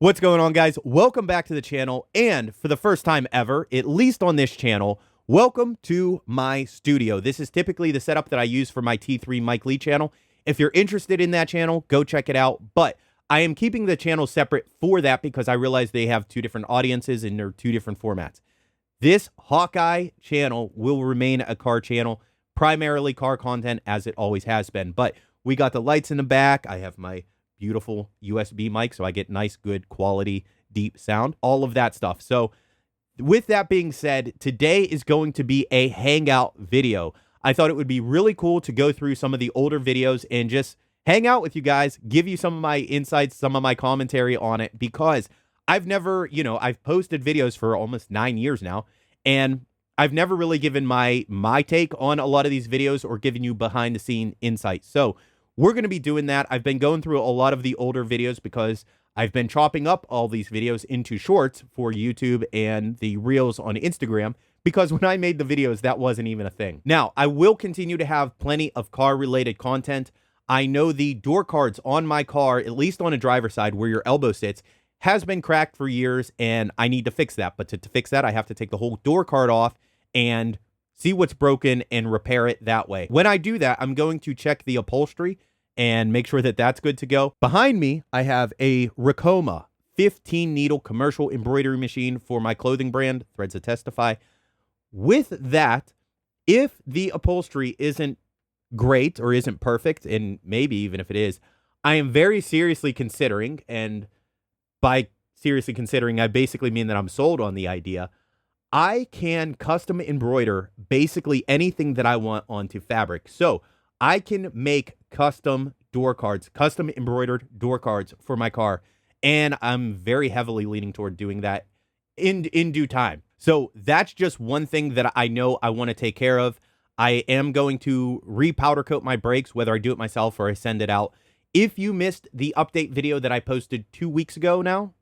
What's going on, guys? Welcome back to the channel, and for the first time ever, at least on this channel, welcome to my studio. This is typically the setup that I use for my T3 Mike Lee channel. If you're interested in that channel, go check it out, but I am keeping the channel separate for that because I realize they have two different audiences and they're two different formats. This Hawkeye channel will remain a car channel, primarily car content as it always has been, but we got the lights in the back. I have my beautiful USB mic, so I get nice, good quality, deep sound, all of that stuff. So with that being said, today is going to be a hangout video. I thought it would be really cool to go through some of the older videos and just hang out with you guys, give you some of my insights, some of my commentary on it, because I've never, I've posted videos for almost 9 years now, and I've never really given my take on a lot of these videos or given you behind the scene insights. So we're going to be doing that. I've been going through a lot of the older videos because I've been chopping up all these videos into shorts for YouTube and the reels on Instagram, because when I made the videos, that wasn't even a thing. Now, I will continue to have plenty of car-related content. I know the door cards on my car, at least on a driver's side where your elbow sits, has been cracked for years, and I need to fix that. But to fix that, I have to take the whole door card off and see what's broken and repair it that way. When I do that, I'm going to check the upholstery and make sure that that's good to go. Behind me, I have a Ricoma 15 needle commercial embroidery machine for my clothing brand, Threads That Testify. With that, if the upholstery isn't great or isn't perfect, and maybe even if it is, I am very seriously considering, and by seriously considering, I basically mean that I'm sold on the idea, I can custom embroider basically anything that I want onto fabric. So I can make custom door cards, custom embroidered door cards for my car. And I'm very heavily leaning toward doing that in due time. So that's just one thing that I know I want to take care of. I am going to repowder coat my brakes, whether I do it myself or I send it out. If you missed the update video that I posted 2 weeks ago now,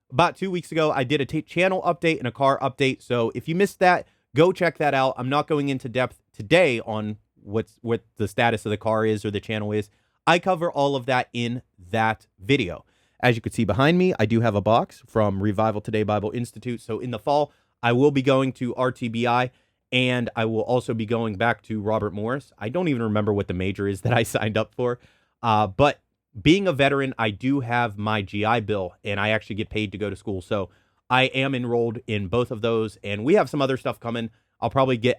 about 2 weeks ago, I did a channel update and a car update. So if you missed that, go check that out. I'm not going into depth today on what the status of the car is or the channel is. I cover all of that in that video. As you can see behind me, I do have a box from Revival Today Bible Institute. So in the fall, I will be going to RTBI, and I will also be going back to Robert Morris. I don't even remember what the major is that I signed up for. But being a veteran, I do have my GI Bill, and I actually get paid to go to school. So I am enrolled in both of those, and we have some other stuff coming. I'll probably get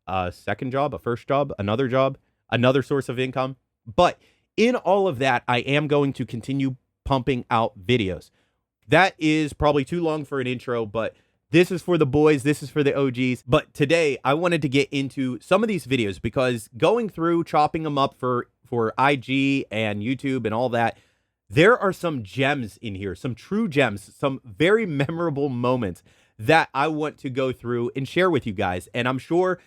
a second job, a first job, another source of income. But in all of that, I am going to continue pumping out videos. That is probably too long for an intro, but this is for the boys. This is for the OGs. But today, I wanted to get into some of these videos because going through, chopping them up for IG and YouTube and all that, there are some gems in here, some true gems, some very memorable moments that I want to go through and share with you guys. And I'm sure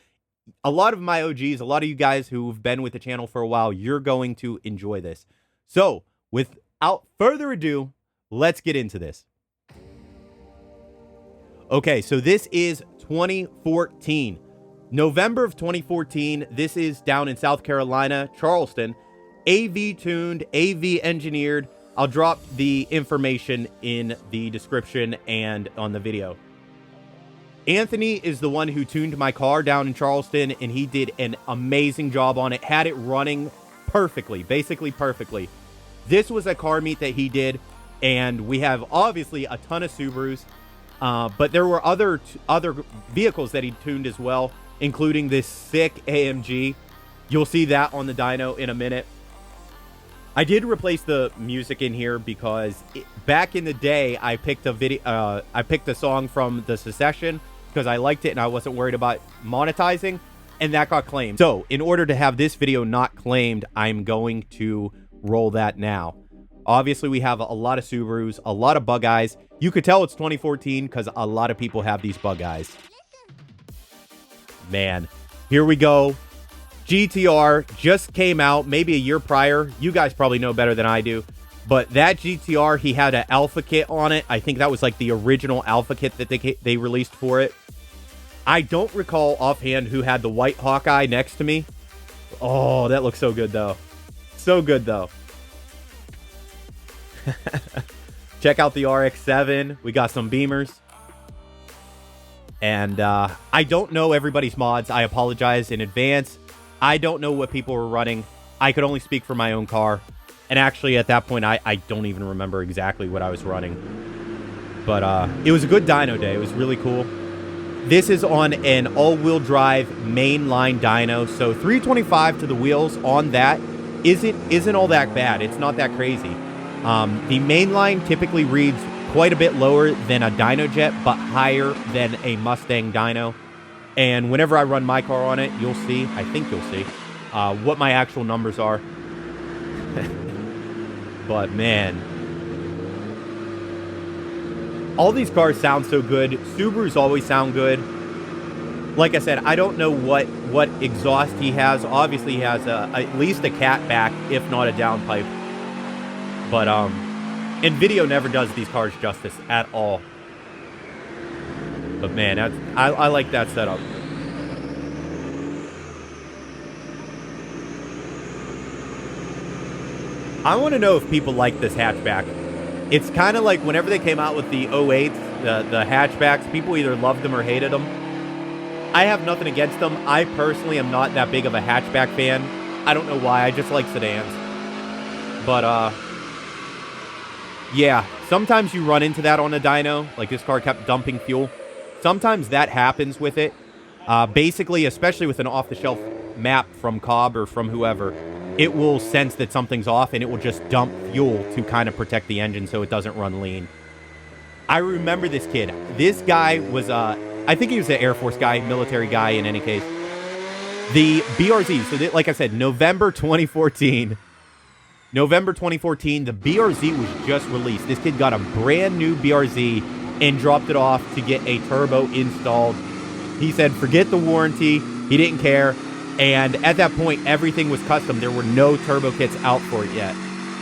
a lot of my OGs, a lot of you guys who've been with the channel for a while, you're going to enjoy this. So without further ado, let's get into this. Okay, so this is 2014. November of 2014. This is down in South Carolina, Charleston. AV tuned, AV engineered. I'll drop the information in the description and on the video. Anthony is the one who tuned my car down in Charleston, and he did an amazing job on it. Had it running perfectly, basically perfectly. This was a car meet that he did, and we have obviously a ton of Subarus, but there were other vehicles that he tuned as well, including this sick AMG. You'll see that on the dyno in a minute. I did replace the music in here because back in the day, I picked a song from the Secession because I liked it and I wasn't worried about monetizing, and that got claimed. So in order to have this video not claimed, I'm going to roll that now. Obviously, we have a lot of Subarus, a lot of bug eyes. You could tell it's 2014 because a lot of people have these bug eyes. Man, here we go. GTR just came out maybe a year prior. You guys probably know better than I do. But that GTR, he had an alpha kit on it. I think that was like the original alpha kit that they released for it. I don't recall offhand who had the white Hawkeye next to me. Oh, that looks so good, though. So good, though. Check out the RX-7. We got some Beamers. And I don't know everybody's mods. I apologize in advance. I don't know what people were running. I could only speak for my own car. And actually, at that point, I don't even remember exactly what I was running. But it was a good dyno day. It was really cool. This is on an all-wheel drive mainline dyno. So 325 to the wheels on that isn't all that bad. It's not that crazy. The mainline typically reads quite a bit lower than a dyno jet, but higher than a Mustang dyno. And whenever I run my car on it, you'll see, I think you'll see, what my actual numbers are. But man, all these cars sound so good. Subarus always sound good. Like I said, I don't know what exhaust he has. Obviously, he has at least a cat back, if not a downpipe. But and video never does these cars justice at all. But man, I like that setup. I want to know if people like this hatchback. It's kind of like whenever they came out with the 08s, the hatchbacks, people either loved them or hated them. I have nothing against them. I personally am not that big of a hatchback fan. I don't know why. I just like sedans. But, yeah, sometimes you run into that on a dyno. Like this car kept dumping fuel. Sometimes that happens with it. Basically, especially with an off-the-shelf map from Cobb or from whoever, it will sense that something's off and it will just dump fuel to kind of protect the engine so it doesn't run lean. I remember this kid. This guy was, I think he was an Air Force guy, military guy in any case. The BRZ, so like I said, November 2014, the BRZ was just released. This kid got a brand new BRZ and dropped it off to get a turbo installed. He said, forget the warranty. He didn't care. And at that point, everything was custom. There were no turbo kits out for it yet.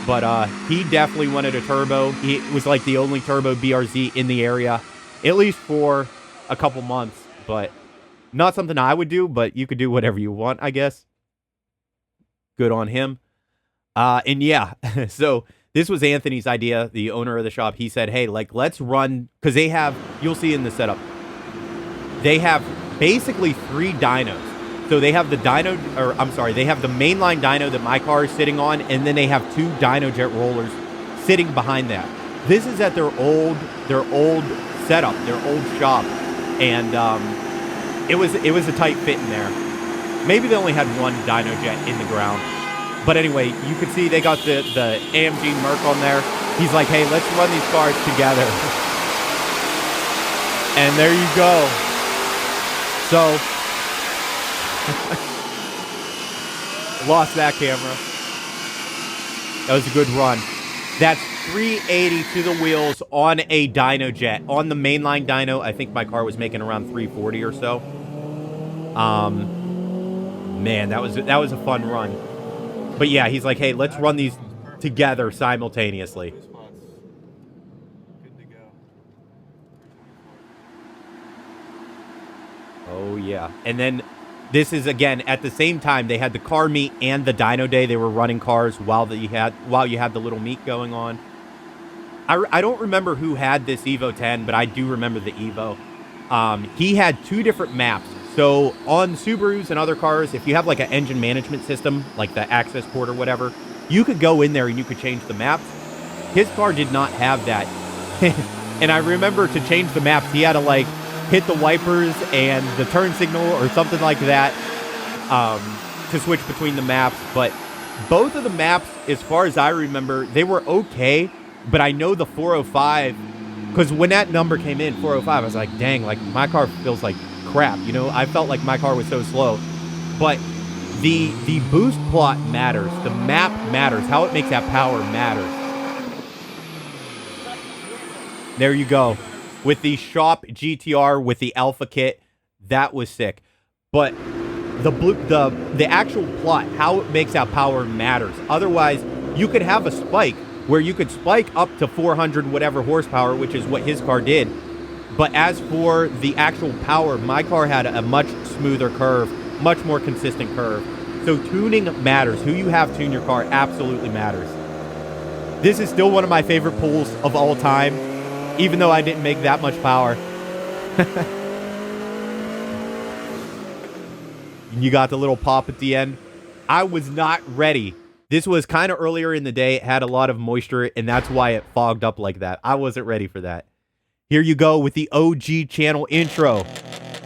But he definitely wanted a turbo. He was like the only turbo BRZ in the area, at least for a couple months. But not something I would do, but you could do whatever you want, I guess. Good on him. And yeah, so this was Anthony's idea, the owner of the shop. He said, hey, like, let's run, because they have, you'll see in the setup, they have basically 3 dynos. So they have the dyno, or I'm sorry, they have the mainline dyno that my car is sitting on, and then they have 2 dyno jet rollers sitting behind that. This is at their old setup, their old shop, and it was a tight fit in there. Maybe they only had 1 dyno jet in the ground. But anyway, you can see they got the AMG Merc on there. He's like, hey, let's run these cars together. And there you go. So, lost that camera. That was a good run. That's 380 to the wheels on a dyno jet. On the mainline dyno, I think my car was making around 340 or so. Man, that was a fun run. But yeah, he's like, hey, let's run these together simultaneously. Oh yeah. And then this is, again, at the same time, they had the car meet and the dyno day. They were running cars while you had the little meet going on. I don't remember who had this Evo 10, but I do remember the Evo. He had 2 different maps. So on Subarus and other cars, if you have like an engine management system, like the access port or whatever, you could go in there and you could change the maps. His car did not have that. And I remember to change the maps, he had to like hit the wipers and the turn signal or something like that to switch between the maps. But both of the maps, as far as I remember, they were okay. But I know the 405, because when that number came in, 405, I was like, dang, like my car feels like crap. You know, I felt like my car was so slow. But the boost plot matters. The map matters. How it makes that power matters. There you go. With the shop GTR with the alpha kit, that was sick. But the actual plot, how it makes that power matters. Otherwise, you could have a spike where you could spike up to 400 whatever horsepower, which is what his car did. But as for the actual power, my car had a much smoother curve, much more consistent curve. So tuning matters. Who you have tune your car absolutely matters. This is still one of my favorite pulls of all time, even though I didn't make that much power. You got the little pop at the end. I was not ready. This was kind of earlier in the day. It had a lot of moisture, and that's why it fogged up like that. I wasn't ready for that. Here you go with the OG channel intro.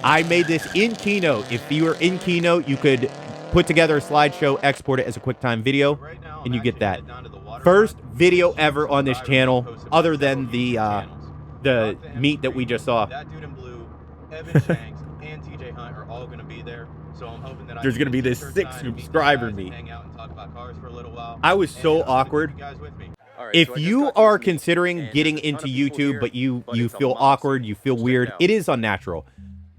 I made this in Keynote. If you were in Keynote, you could put together a slideshow, export it as a QuickTime video, and you get that. First video ever on this channel, other than the meet that we just saw. That dude in blue, Evan Shanks, and TJ Hunt are all going to be there. So I'm hoping that there's going to be this 6 subscriber meet. Hang out and talk about cars for a little while. I was so awkward. If you are considering getting into YouTube, but you feel awkward, you feel weird, it is unnatural.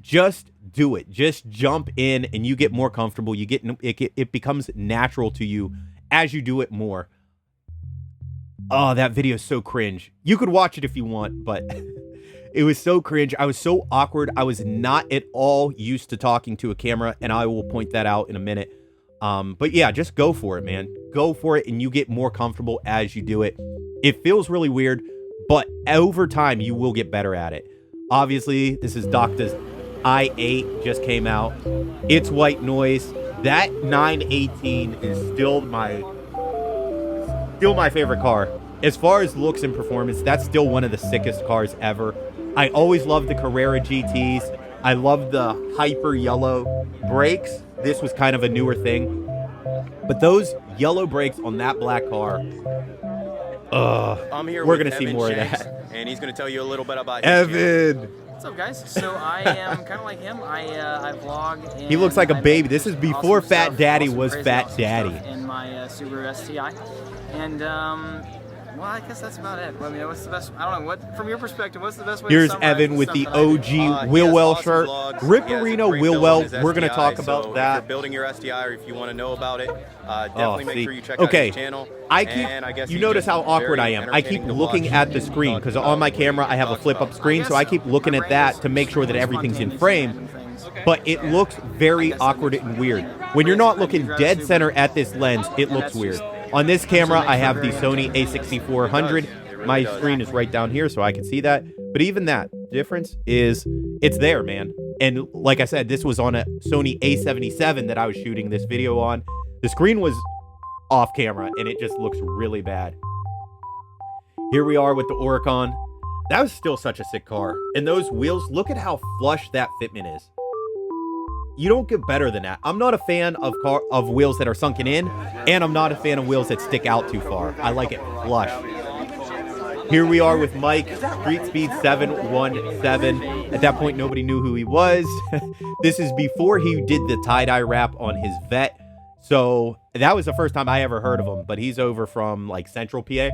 Just do it. Just jump in and you get more comfortable. You get it becomes natural to you as you do it more. Oh, that video is so cringe. You could watch it if you want, but it was so cringe. I was so awkward. I was not at all used to talking to a camera, and I will point that out in a minute. But yeah, just go for it, man. Go for it, and you get more comfortable as you do it. It feels really weird, but over time, you will get better at it. Obviously, this is Doctor's i8, just came out. It's white noise. That 918 is still my favorite car. As far as looks and performance, that's still one of the sickest cars ever. I always loved the Carrera GTs. I love the hyper yellow brakes. This was kind of a newer thing. But those yellow brakes on that black car, I'm here we're with going to see Evan more Shanks, of that. And he's going to tell you a little bit about his channel. Evan! What's up, guys? So I am kind of like him. I vlog. And He looks like a I baby. make This is before awesome Fat stuff, Daddy awesome, was crazy, Fat awesome Daddy. stuff in my Subaru STI. And well, I guess that's about it. I mean, what's the best? I don't know. What from your perspective? What's the best way? Here's to summarize Evan with the stuff that I do? OG Willwell awesome shirt. vlogs. Rip He has a Marino great build on Willwell. his We're going to STI, talk so about if that. you're building your STI, or if you want to know about it, definitely make sure you check okay. out his channel. I guess you he's notice just how awkward very I am. I keep entertaining to looking watch. at the screen because on my camera I have a flip-up screen, so I keep looking at that to make sure that everything's in frame. But it looks very awkward and weird. When you're not looking dead center at this lens, it looks weird. On this camera, I have the Sony a6400. My screen is right down here, so I can see that. But even that difference is, it's there, man. And like I said, this was on a Sony a77 that I was shooting this video on. The screen was off camera, and it just looks really bad. Here we are with the Oricon. That was still such a sick car. And those wheels, look at how flush that fitment is. You don't get better than that. I'm not a fan of wheels that are sunken in, and I'm not a fan of wheels that stick out too far. I like it flush. Here we are with Mike, Street Speed 717. At that point, nobody knew who he was. This is before he did the tie-dye wrap on his Vet. So that was the first time I ever heard of him, but he's over from like Central PA.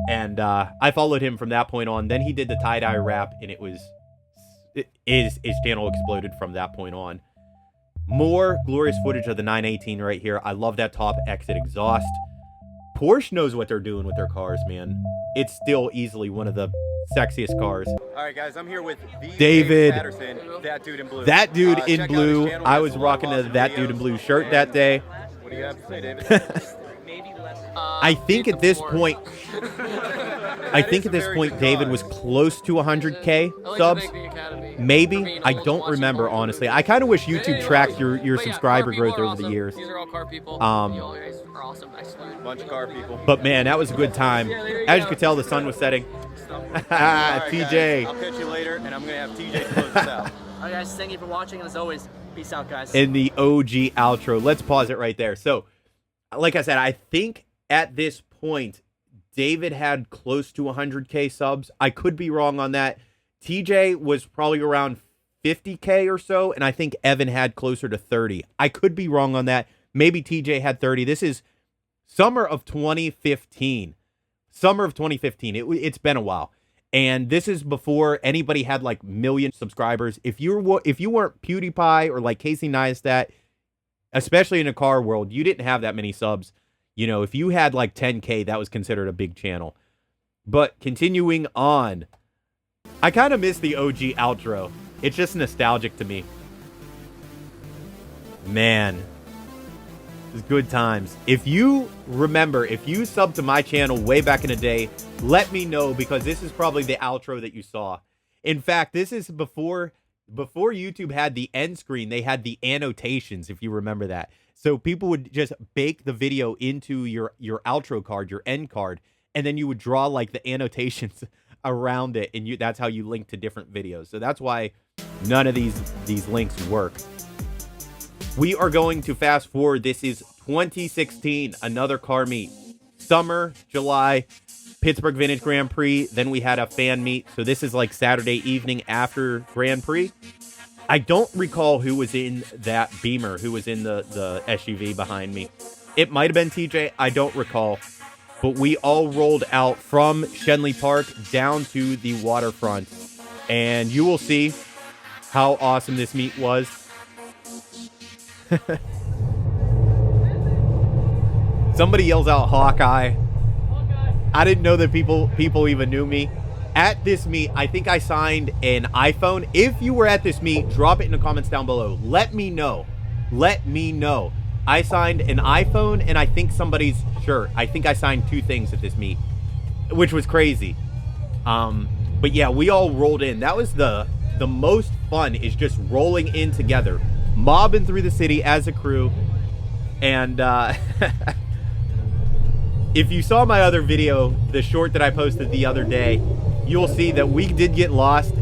And I followed him from that point on. Then he did the tie-dye wrap, and his channel exploded from that point on. More glorious footage of the 918 right here. I love that top exit exhaust. Porsche knows what they're doing with their cars, man. It's still easily one of the sexiest cars. All right, guys, I'm here with David Patterson, that dude in blue. That dude in check out blue. his channel. I He was has a lot of rocking the awesome That Dude in videos. Blue shirt And that day. What do you have to say, David? I think at this point, David was close to 100K subs. Maybe. I don't remember, honestly. I kind of wish YouTube tracked your subscriber growth over the years. These are all car people. You guys are awesome. Bunch of car people. But man, that was a good time. As you could tell, the sun was setting. All right, TJ. guys, I'll catch you later, and I'm going to have TJ close this out. All right, guys. Thank you for watching, and as always, peace out, guys. In the OG outro. Let's pause it right there. So, like I said, I think at this point, David had close to 100K subs. I could be wrong on that. TJ was probably around 50K or so, and I think Evan had closer to 30. I could be wrong on that. Maybe TJ had 30. This is summer of 2015. Summer of 2015. It's been a while. And this is before anybody had like million subscribers. If you weren't PewDiePie or like Casey Neistat, especially in the car world, you didn't have that many subs. You know, if you had like 10K, that was considered a big channel. But continuing on, I kind of miss the OG outro. It's just nostalgic to me. Man. It's good times. If you remember, if you subbed to my channel way back in the day, let me know, because this is probably the outro that you saw. In fact, this is before YouTube had the end screen. They had the annotations, if you remember that. So people would just bake the video into your outro card, your end card, and then you would draw like the annotations around it, and that's how you link to different videos. So that's why none of these links work. We are going to fast forward. This is 2016, another car meet. Summer, July, Pittsburgh Vintage Grand Prix. Then we had a fan meet. So this is like Saturday evening after Grand Prix. I don't recall who was in that Beamer, who was in the SUV behind me. It might have been TJ. I don't recall. But we all rolled out from Shenley Park down to the waterfront. And you will see how awesome this meet was. Somebody yells out Hawkeye. I didn't know that people even knew me. At this meet, I think I signed an iPhone. If you were at this meet, drop it in the comments down below. Let me know. Let me know. I signed an iPhone and I think somebody's shirt. I think I signed 2 things at this meet, which was crazy. But yeah, we all rolled in. That was the most fun, is just rolling in together, mobbing through the city as a crew. And if you saw my other video, the short that I posted the other day, you'll see that we did get lost.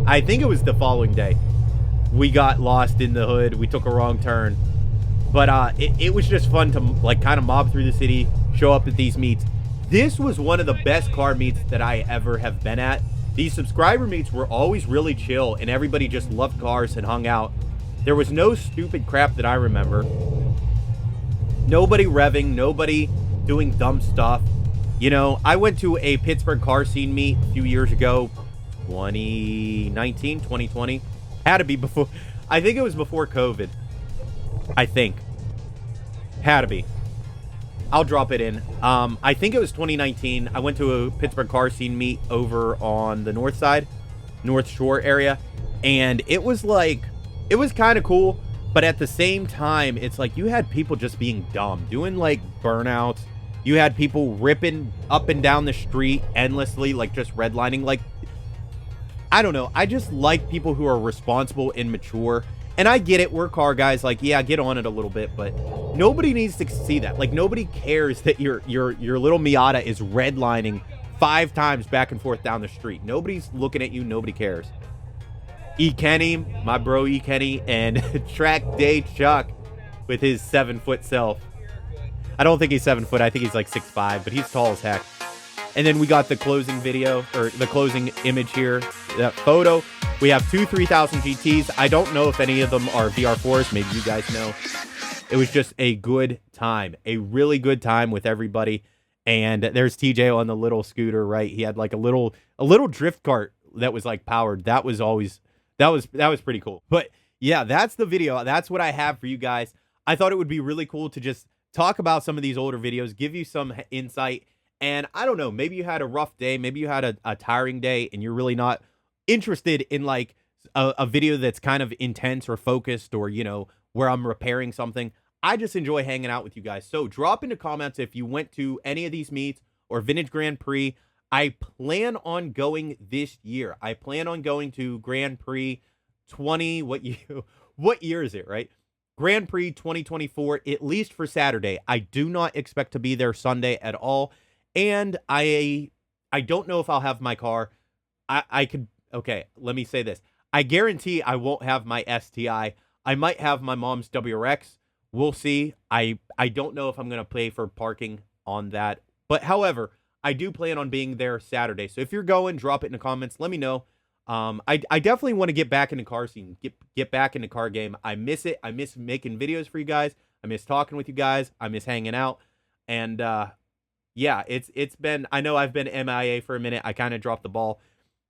I think it was the following day. We got lost in the hood. We took a wrong turn. But it was just fun to like kind of mob through the city, show up at these meets. This was one of the best car meets that I ever have been at. These subscriber meets were always really chill, and everybody just loved cars and hung out. There was no stupid crap that I remember. Nobody revving, nobody doing dumb stuff. You know, I went to a Pittsburgh car scene meet a few years ago, 2019, 2020. Had to be before, I think it was before COVID. I think. Had to be. I'll drop it in. I think it was 2019. I went to a Pittsburgh car scene meet over on the north side, North Shore area. And it was like, it was kind of cool. But at the same time, it's like you had people just being dumb, doing like burnouts. You had people ripping up and down the street endlessly, like just redlining. Like, I don't know. I just like people who are responsible and mature. And I get it. We're car guys. Like, yeah, get on it a little bit. But nobody needs to see that. Like, nobody cares that your little Miata is redlining 5 times back and forth down the street. Nobody's looking at you. Nobody cares. E. Kenny, my bro E. Kenny, and Track Day Chuck with his 7-foot self. I don't think he's 7 foot. I think he's like 6'5", but he's tall as heck. And then we got the closing video, or the closing image here, that photo. We have 2 3000 GTs. I don't know if any of them are VR4s. Maybe you guys know. It was just a good time, a really good time with everybody. And there's TJ on the little scooter, right? He had like a little drift cart that was like powered. That was pretty cool. But yeah, that's the video. That's what I have for you guys. I thought it would be really cool to just talk about some of these older videos, give you some insight. And I don't know, maybe you had a rough day, maybe you had a tiring day, and you're really not interested in like a video that's kind of intense or focused, or, you know, where I'm repairing something. I just enjoy hanging out with you guys. So drop in the comments if you went to any of these meets or Vintage Grand Prix. I plan on going this year. I plan on going to Grand Prix 20, what year is it, right? Grand Prix 2024, at least for Saturday. I do not expect to be there Sunday at all. And I don't know if I'll have my car. Okay, let me say this. I guarantee I won't have my STI. I might have my mom's WRX. We'll see. I don't know if I'm going to pay for parking on that. But however, I do plan on being there Saturday. So if you're going, drop it in the comments. Let me know. I definitely want to get back in the car scene, get back in the car game. I miss it. I miss making videos for you guys. I miss talking with you guys. I miss hanging out. And yeah, it's been, I know I've been MIA for a minute. I kind of dropped the ball.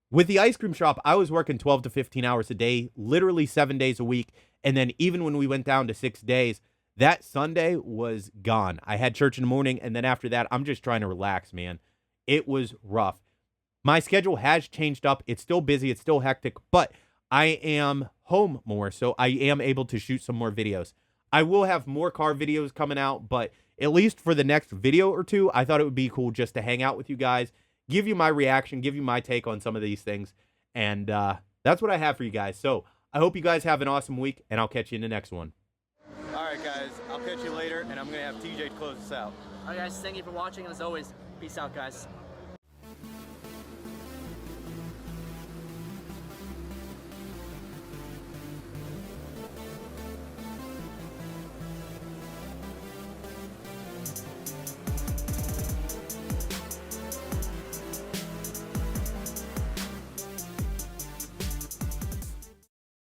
With the ice cream shop, I was working 12 to 15 hours a day, literally 7 days a week. And then even when we went down to 6 days, that Sunday was gone. I had church in the morning, and then after that, I'm just trying to relax, man. It was rough. My schedule has changed up. It's still busy. It's still hectic, but I am home more, so I am able to shoot some more videos. I will have more car videos coming out, but at least for the next video or two, I thought it would be cool just to hang out with you guys, give you my reaction, give you my take on some of these things. And that's what I have for you guys. So I hope you guys have an awesome week, and I'll catch you in the next one. All right, guys. I'll catch you later, and I'm going to have TJ close us out. All right, guys. Thank you for watching, and as always, peace out, guys.